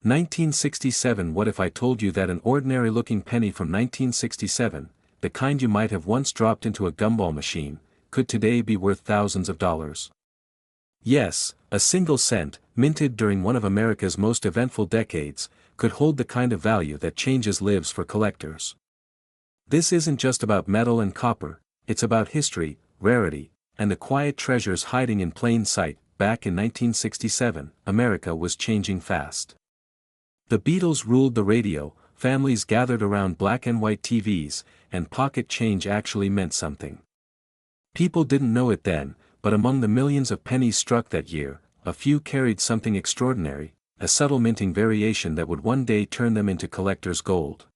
1967. What if I told you that an ordinary-looking penny from 1967, the kind you might have once dropped into a gumball machine, could today be worth thousands of dollars? Yes, a single cent, minted during one of America's most eventful decades, could hold the kind of value that changes lives for collectors. This isn't just about metal and copper, it's about history, rarity, and the quiet treasures hiding in plain sight. Back in 1967, America was changing fast. The Beatles ruled the radio, families gathered around black and white TVs, and pocket change actually meant something. People didn't know it then, but among the millions of pennies struck that year, a few carried something extraordinary, a subtle minting variation that would one day turn them into collector's gold.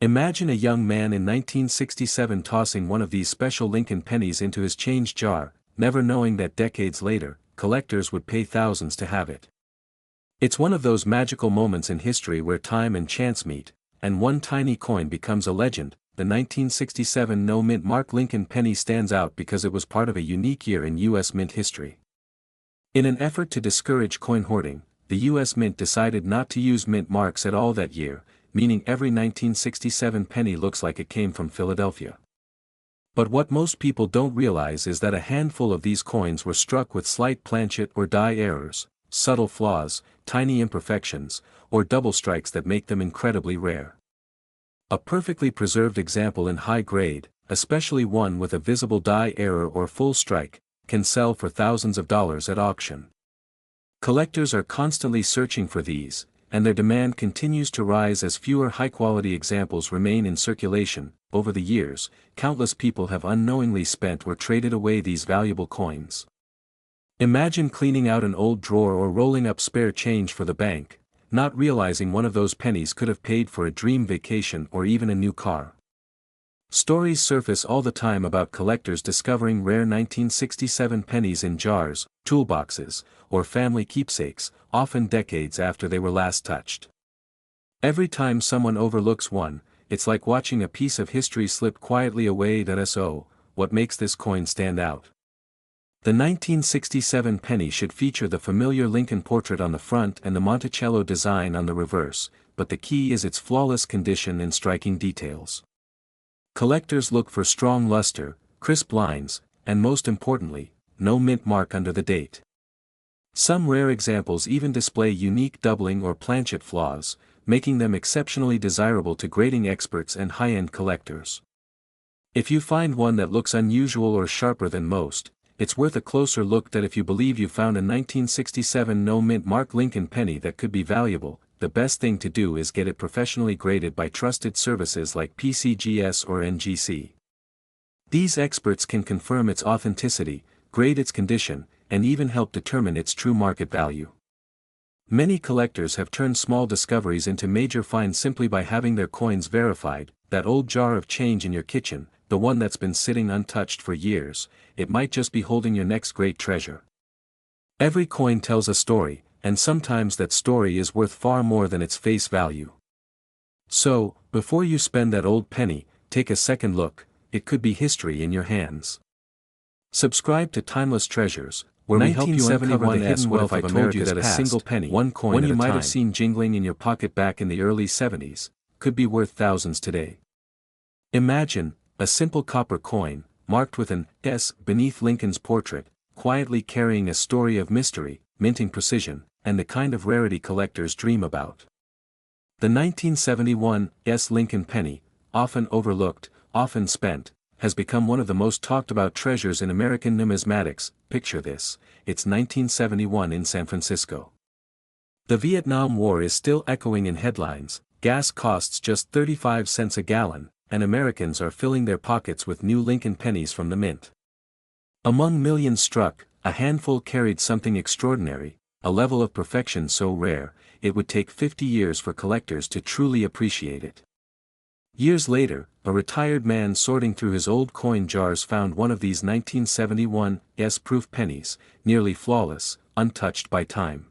Imagine a young man in 1967 tossing one of these special Lincoln pennies into his change jar, never knowing that decades later, collectors would pay thousands to have it. It's one of those magical moments in history where time and chance meet, and one tiny coin becomes a legend. The 1967 no-mint mark Lincoln penny stands out because it was part of a unique year in U.S. mint history. In an effort to discourage coin hoarding, the U.S. Mint decided not to use mint marks at all that year, meaning every 1967 penny looks like it came from Philadelphia. But what most people don't realize is that a handful of these coins were struck with slight planchet or die errors, subtle flaws, tiny imperfections, or double strikes that make them incredibly rare. A perfectly preserved example in high grade, especially one with a visible die error or full strike, can sell for thousands of dollars at auction. Collectors are constantly searching for these, and their demand continues to rise as fewer high-quality examples remain in circulation. Over the years, countless people have unknowingly spent or traded away these valuable coins. Imagine cleaning out an old drawer or rolling up spare change for the bank, not realizing one of those pennies could have paid for a dream vacation or even a new car. Stories surface all the time about collectors discovering rare 1967 pennies in jars, toolboxes, or family keepsakes, often decades after they were last touched. Every time someone overlooks one, it's like watching a piece of history slip quietly away. So, what makes this coin stand out? The 1967 penny should feature the familiar Lincoln portrait on the front and the Monticello design on the reverse, but the key is its flawless condition and striking details. Collectors look for strong luster, crisp lines, and most importantly, no mint mark under the date. Some rare examples even display unique doubling or planchet flaws, making them exceptionally desirable to grading experts and high-end collectors. If you find one that looks unusual or sharper than most, it's worth a closer look. That if you believe you found a 1967 no-mint mark Lincoln penny that could be valuable, the best thing to do is get it professionally graded by trusted services like PCGS or NGC. These experts can confirm its authenticity, grade its condition, and even help determine its true market value. Many collectors have turned small discoveries into major finds simply by having their coins verified. That old jar of change in your kitchen, the one that's been sitting untouched for years, it might just be holding your next great treasure. Every coin tells a story, and sometimes that story is worth far more than its face value. So, before you spend that old penny, take a second look. It could be history in your hands. Subscribe to Timeless Treasures, where we help you uncover the hidden wealth of America's past. A single penny, one coin you might have seen jingling in your pocket back in the early 70s, could be worth thousands today. Imagine a simple copper coin, marked with an S beneath Lincoln's portrait, quietly carrying a story of mystery, minting precision, and the kind of rarity collectors dream about. The 1971 S Lincoln penny, often overlooked, often spent, has become one of the most talked about treasures in American numismatics. Picture this, it's 1971 in San Francisco. The Vietnam War is still echoing in headlines, gas costs just 35 cents a gallon, and Americans are filling their pockets with new Lincoln pennies from the mint. Among millions struck, a handful carried something extraordinary, a level of perfection so rare, it would take 50 years for collectors to truly appreciate it. Years later, a retired man sorting through his old coin jars found one of these 1971 S-proof pennies, nearly flawless, untouched by time.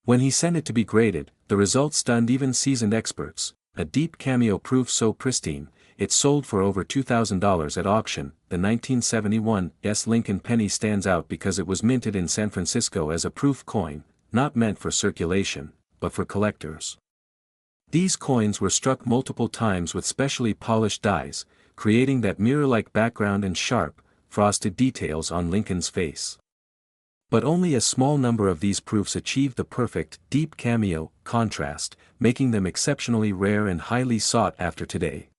When he sent it to be graded, the result stunned even seasoned experts. A deep cameo proof so pristine, it sold for over $2,000 at auction. The 1971 S Lincoln penny stands out because it was minted in San Francisco as a proof coin, not meant for circulation, but for collectors. These coins were struck multiple times with specially polished dies, creating that mirror-like background and sharp, frosted details on Lincoln's face. But only a small number of these proofs achieved the perfect, deep cameo contrast, making them exceptionally rare and highly sought after today.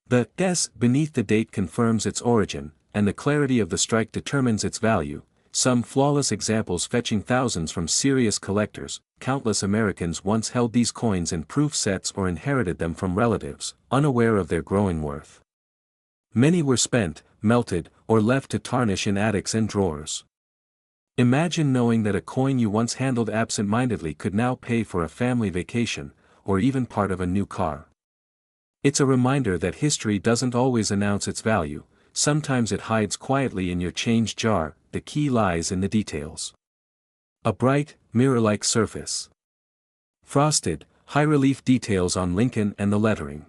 The S beneath the date confirms its origin, and the clarity of the strike determines its value, some flawless examples fetching thousands from serious collectors. Countless Americans once held these coins in proof sets or inherited them from relatives, unaware of their growing worth. Many were spent, melted, or left to tarnish in attics and drawers. Imagine knowing that a coin you once handled absent-mindedly could now pay for a family vacation, or even part of a new car. It's a reminder that history doesn't always announce its value, sometimes it hides quietly in your change jar. The key lies in the details. A bright, mirror-like surface. Frosted, high-relief details on Lincoln and the lettering.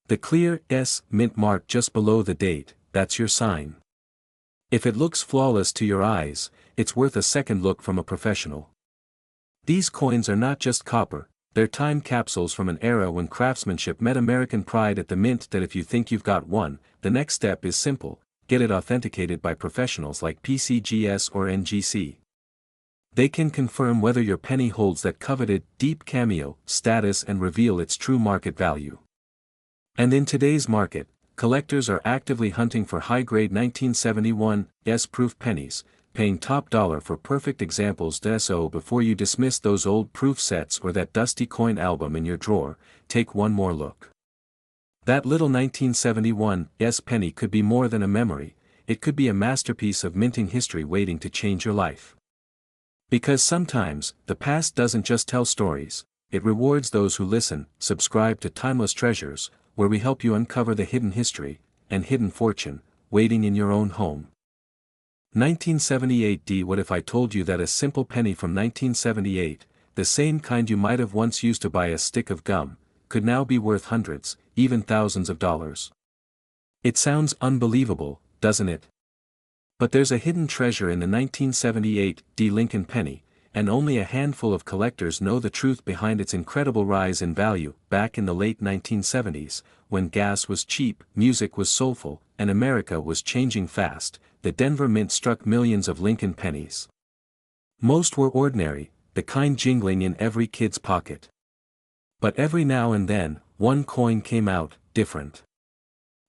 The clear S mint mark just below the date, that's your sign. If it looks flawless to your eyes, it's worth a second look from a professional. These coins are not just copper, they're time capsules from an era when craftsmanship met American pride at the mint. That if you think you've got one, the next step is simple: get it authenticated by professionals like PCGS or NGC. They can confirm whether your penny holds that coveted, deep cameo status and reveal its true market value. And in today's market, collectors are actively hunting for high-grade 1971 S-proof pennies, paying top dollar for perfect examples. So before you dismiss those old proof sets or that dusty coin album in your drawer, take one more look. That little 1971 S penny could be more than a memory, it could be a masterpiece of minting history waiting to change your life. Because sometimes, the past doesn't just tell stories, it rewards those who listen. Subscribe to Timeless Treasures, where we help you uncover the hidden history and hidden fortune waiting in your own home. 1978. What if I told you that a simple penny from 1978, the same kind you might have once used to buy a stick of gum, could now be worth hundreds, even thousands of dollars? It sounds unbelievable, doesn't it? But there's a hidden treasure in the 1978 Lincoln penny, and only a handful of collectors know the truth behind its incredible rise in value. Back in the late 1970s, when gas was cheap, music was soulful, and America was changing fast, the Denver Mint struck millions of Lincoln pennies. Most were ordinary, the kind jingling in every kid's pocket. But every now and then, one coin came out, different.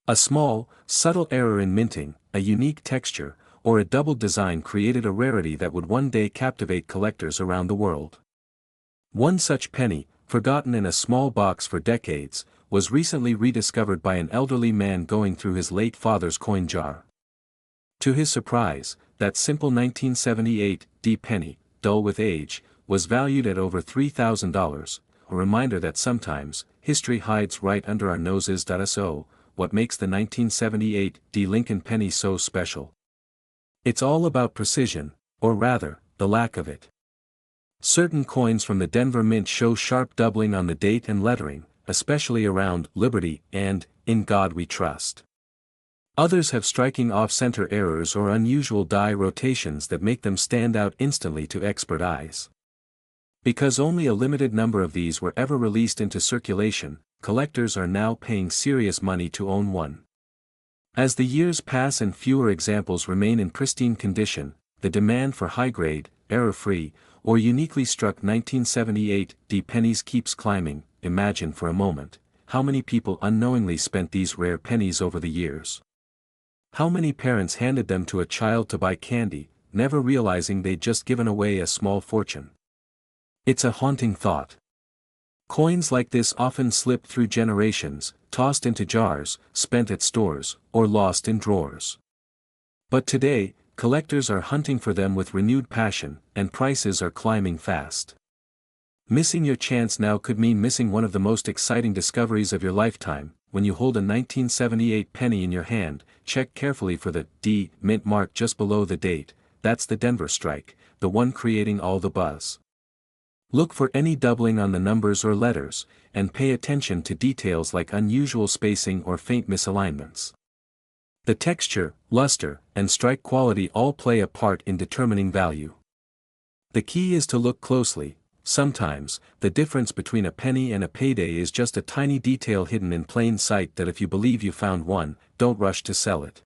A small, subtle error in minting, a unique texture, or a double design created a rarity that would one day captivate collectors around the world. One such penny, forgotten in a small box for decades, was recently rediscovered by an elderly man going through his late father's coin jar. To his surprise, that simple 1978 penny, dull with age, was valued at over $3,000, a reminder that sometimes, history hides right under our noses. So, what makes the 1978 Lincoln penny so special? It's all about precision, or rather, the lack of it. Certain coins from the Denver Mint show sharp doubling on the date and lettering, especially around Liberty and In God We Trust. Others have striking off-center errors or unusual die rotations that make them stand out instantly to expert eyes. Because only a limited number of these were ever released into circulation, collectors are now paying serious money to own one. As the years pass and fewer examples remain in pristine condition, the demand for high-grade, error-free, or uniquely struck 1978 pennies keeps climbing. Imagine for a moment, how many people unknowingly spent these rare pennies over the years. How many parents handed them to a child to buy candy, never realizing they'd just given away a small fortune. It's a haunting thought. Coins like this often slip through generations, tossed into jars, spent at stores, or lost in drawers. But today, collectors are hunting for them with renewed passion, and prices are climbing fast. Missing your chance now could mean missing one of the most exciting discoveries of your lifetime. When you hold a 1978 penny in your hand, check carefully for the D mint mark just below the date. That's the Denver strike, the one creating all the buzz. Look for any doubling on the numbers or letters, and pay attention to details like unusual spacing or faint misalignments. The texture, luster, and strike quality all play a part in determining value. The key is to look closely, sometimes, the difference between a penny and a payday is just a tiny detail hidden in plain sight that if you believe you found one, don't rush to sell it.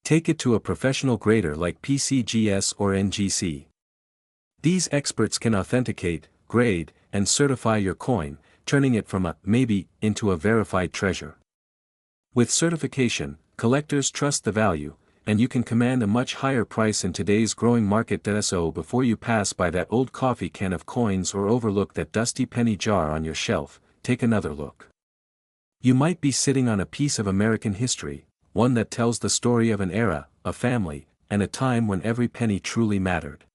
Take it to a professional grader like PCGS or NGC. These experts can authenticate, grade, and certify your coin, turning it from a maybe into a verified treasure. With certification, collectors trust the value, and you can command a much higher price in today's growing market. So before you pass by that old coffee can of coins or overlook that dusty penny jar on your shelf, take another look. You might be sitting on a piece of American history, one that tells the story of an era, a family, and a time when every penny truly mattered.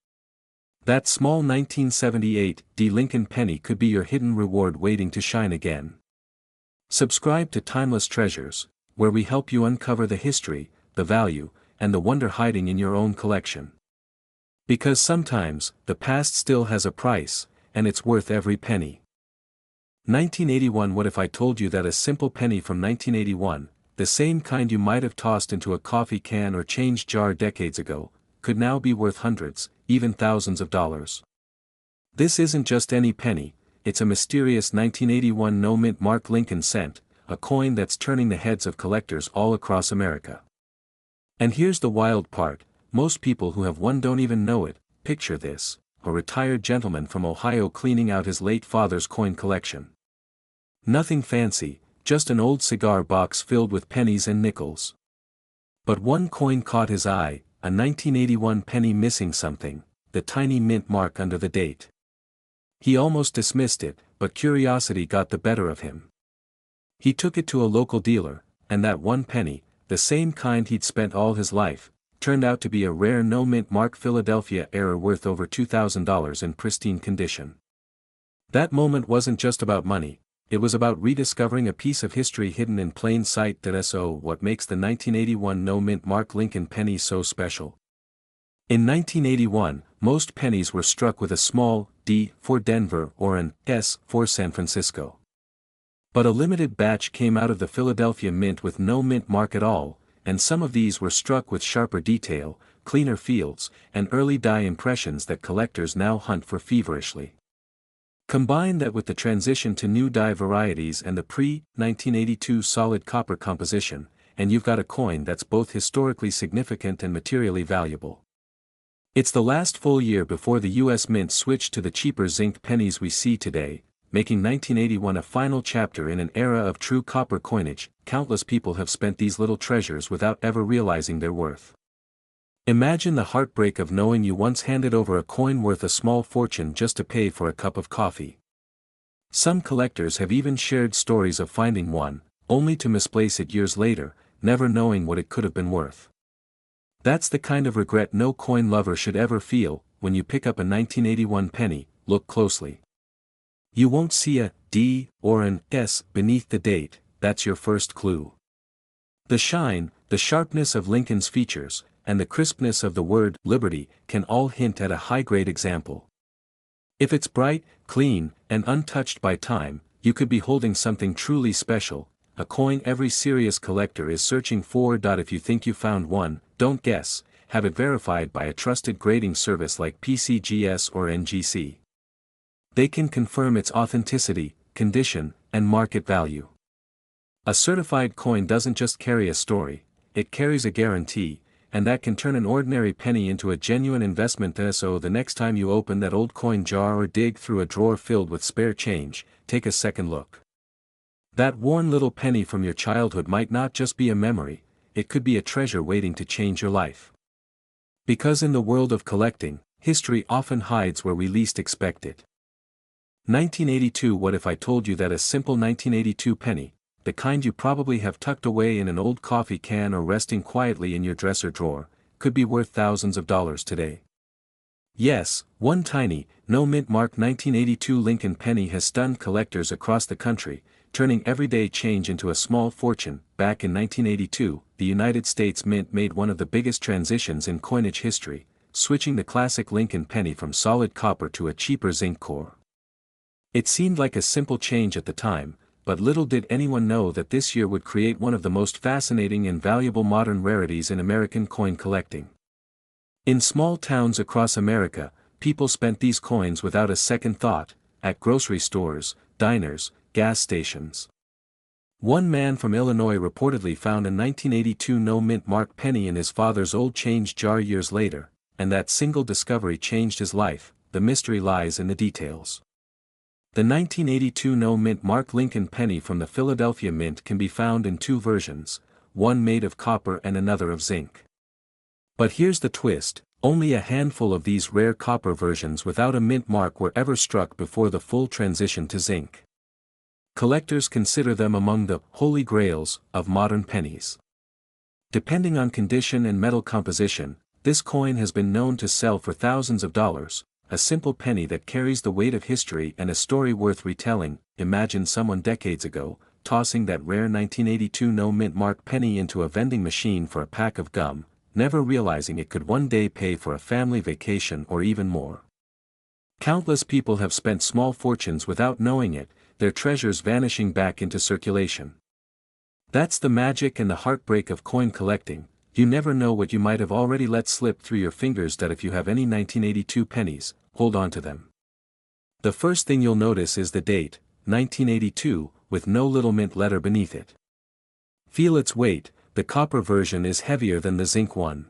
That small 1978 Lincoln penny could be your hidden reward waiting to shine again. Subscribe to Timeless Treasures, where we help you uncover the history, the value, and the wonder hiding in your own collection. Because sometimes, the past still has a price, and it's worth every penny. 1981. What if I told you that a simple penny from 1981, the same kind you might have tossed into a coffee can or change jar decades ago, could now be worth hundreds, even thousands of dollars? This isn't just any penny, it's a mysterious 1981 no-mint mark Lincoln cent, a coin that's turning the heads of collectors all across America. And here's the wild part, most people who have one don't even know it. Picture this, a retired gentleman from Ohio cleaning out his late father's coin collection. Nothing fancy, just an old cigar box filled with pennies and nickels. But one coin caught his eye, a 1981 penny missing something, the tiny mint mark under the date. He almost dismissed it, but curiosity got the better of him. He took it to a local dealer, and that one penny, the same kind he'd spent all his life, turned out to be a rare no-mint mark Philadelphia error worth over $2,000 in pristine condition. That moment wasn't just about money, it was about rediscovering a piece of history hidden in plain sight. So what makes the 1981 no-mint mark Lincoln penny so special? In 1981, most pennies were struck with a small D for Denver or an S for San Francisco. But a limited batch came out of the Philadelphia Mint with no mint mark at all, and some of these were struck with sharper detail, cleaner fields, and early die impressions that collectors now hunt for feverishly. Combine that with the transition to new die varieties and the pre-1982 solid copper composition, and you've got a coin that's both historically significant and materially valuable. It's the last full year before the U.S. Mint switched to the cheaper zinc pennies we see today, making 1981 a final chapter in an era of true copper coinage. Countless people have spent these little treasures without ever realizing their worth. Imagine the heartbreak of knowing you once handed over a coin worth a small fortune just to pay for a cup of coffee. Some collectors have even shared stories of finding one, only to misplace it years later, never knowing what it could have been worth. That's the kind of regret no coin lover should ever feel. When you pick up a 1981 penny, look closely. You won't see a D or an S beneath the date. That's your first clue. The shine, the sharpness of Lincoln's features, and the crispness of the word liberty can all hint at a high-grade example. If it's bright, clean, and untouched by time, you could be holding something truly special, a coin every serious collector is searching for. If you think you found one, don't guess, have it verified by a trusted grading service like PCGS or NGC. They can confirm its authenticity, condition, and market value. A certified coin doesn't just carry a story, it carries a guarantee, and that can turn an ordinary penny into a genuine investment. So the next time you open that old coin jar or dig through a drawer filled with spare change, take a second look. That worn little penny from your childhood might not just be a memory, it could be a treasure waiting to change your life. Because in the world of collecting, history often hides where we least expect it. 1982. What if I told you that a simple 1982 penny, the kind you probably have tucked away in an old coffee can or resting quietly in your dresser drawer, could be worth thousands of dollars today? Yes, one tiny, no-mint mark 1982 Lincoln penny has stunned collectors across the country, turning everyday change into a small fortune. Back in 1982, the United States Mint made one of the biggest transitions in coinage history, switching the classic Lincoln penny from solid copper to a cheaper zinc core. It seemed like a simple change at the time, but little did anyone know that this year would create one of the most fascinating and valuable modern rarities in American coin collecting. In small towns across America, people spent these coins without a second thought, at grocery stores, diners, gas stations. One man from Illinois reportedly found a 1982 no-mint mark penny in his father's old change jar years later, and that single discovery changed his life. The mystery lies in the details. The 1982 no-mint mark Lincoln penny from the Philadelphia Mint can be found in two versions, one made of copper and another of zinc. But here's the twist, only a handful of these rare copper versions without a mint mark were ever struck before the full transition to zinc. Collectors consider them among the holy grails of modern pennies. Depending on condition and metal composition, this coin has been known to sell for thousands of dollars, a simple penny that carries the weight of history and a story worth retelling. Imagine someone decades ago, tossing that rare 1982 no-mint mark penny into a vending machine for a pack of gum, never realizing it could one day pay for a family vacation or even more. Countless people have spent small fortunes without knowing it, their treasures vanishing back into circulation. That's the magic and the heartbreak of coin collecting. You never know what you might have already let slip through your fingers. That if you have any 1982 pennies, hold on to them. The first thing you'll notice is the date, 1982, with no little mint letter beneath it. Feel its weight, the copper version is heavier than the zinc one.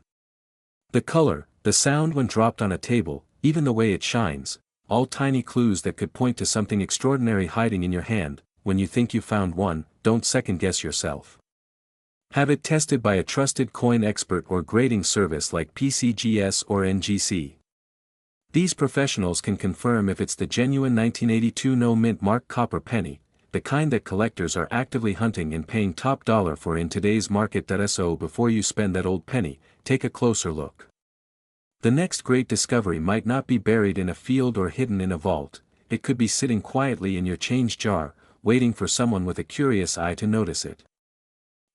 The color, the sound when dropped on a table, even the way it shines, all tiny clues that could point to something extraordinary hiding in your hand. When you think you found one, don't second-guess yourself. Have it tested by a trusted coin expert or grading service like PCGS or NGC. These professionals can confirm if it's the genuine 1982 no-mint mark copper penny, the kind that collectors are actively hunting and paying top dollar for in today's market. So before you spend that old penny, take a closer look. The next great discovery might not be buried in a field or hidden in a vault, it could be sitting quietly in your change jar, waiting for someone with a curious eye to notice it.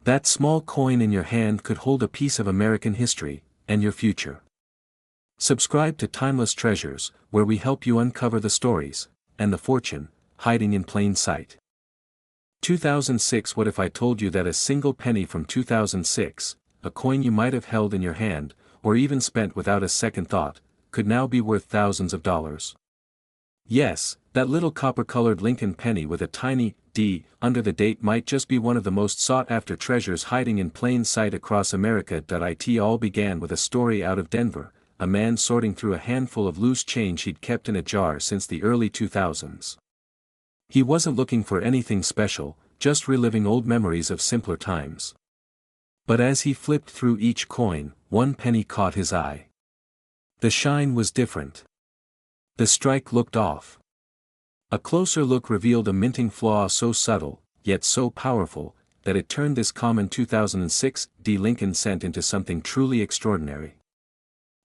That small coin in your hand could hold a piece of American history, and your future. Subscribe to Timeless Treasures, where we help you uncover the stories, and the fortune, hiding in plain sight. 2006. What if I told you that a single penny from 2006, a coin you might have held in your hand, or even spent without a second thought, could now be worth thousands of dollars? Yes, that little copper-colored Lincoln penny with a tiny D under the date might just be one of the most sought-after treasures hiding in plain sight across America. It all began with a story out of Denver, a man sorting through a handful of loose change he'd kept in a jar since the early 2000s. He wasn't looking for anything special, just reliving old memories of simpler times. But as he flipped through each coin, one penny caught his eye. The shine was different. The strike looked off. A closer look revealed a minting flaw so subtle, yet so powerful, that it turned this common 2006 D Lincoln cent into something truly extraordinary.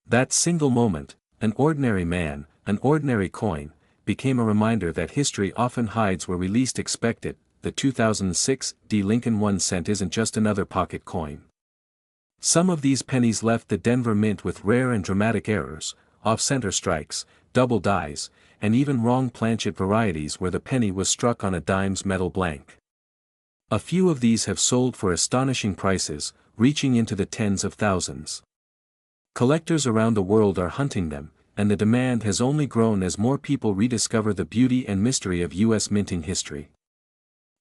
That single moment, an ordinary man, an ordinary coin, became a reminder that history often hides where we least expect it. The 2006 D Lincoln 1 cent isn't just another pocket coin. Some of these pennies left the Denver Mint with rare and dramatic errors, off-center strikes, double dies, and even wrong planchet varieties where the penny was struck on a dime's metal blank. A few of these have sold for astonishing prices, reaching into the tens of thousands. Collectors around the world are hunting them, and the demand has only grown as more people rediscover the beauty and mystery of U.S. minting history.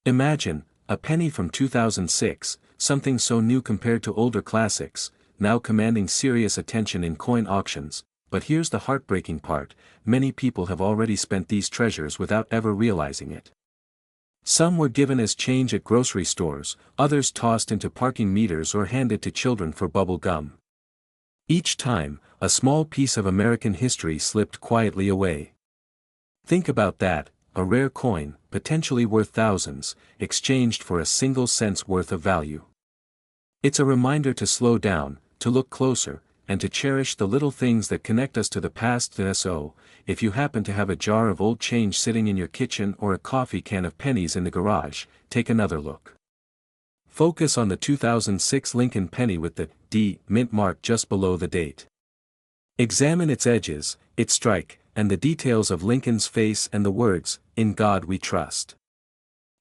Imagine, a penny from 2006, something so new compared to older classics, now commanding serious attention in coin auctions. But here's the heartbreaking part, many people have already spent these treasures without ever realizing it. Some were given as change at grocery stores, others tossed into parking meters or handed to children for bubble gum. Each time, a small piece of American history slipped quietly away. Think about that, a rare coin, potentially worth thousands, exchanged for a single cent's worth of value. It's a reminder to slow down, to look closer, and to cherish the little things that connect us to the past. So, if you happen to have a jar of old change sitting in your kitchen or a coffee can of pennies in the garage, take another look. Focus on the 2006 Lincoln penny with the D mint mark just below the date. Examine its edges, its strike, and the details of Lincoln's face and the words, "In God We Trust."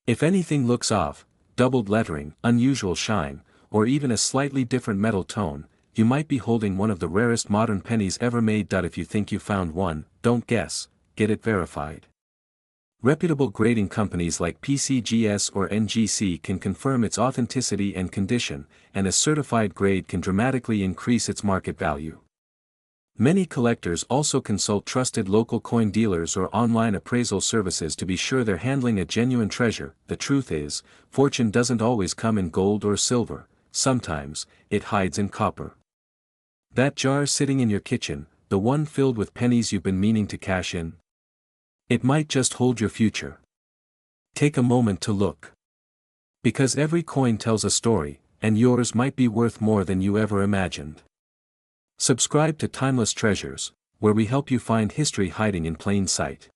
If anything looks off, doubled lettering, unusual shine, or even a slightly different metal tone, you might be holding one of the rarest modern pennies ever made. If you think you found one, don't guess, get it verified. Reputable grading companies like PCGS or NGC can confirm its authenticity and condition, and a certified grade can dramatically increase its market value. Many collectors also consult trusted local coin dealers or online appraisal services to be sure they're handling a genuine treasure. The truth is, fortune doesn't always come in gold or silver, sometimes, it hides in copper. That jar sitting in your kitchen, the one filled with pennies you've been meaning to cash in? It might just hold your future. Take a moment to look. Because every coin tells a story, and yours might be worth more than you ever imagined. Subscribe to Timeless Treasures, where we help you find history hiding in plain sight.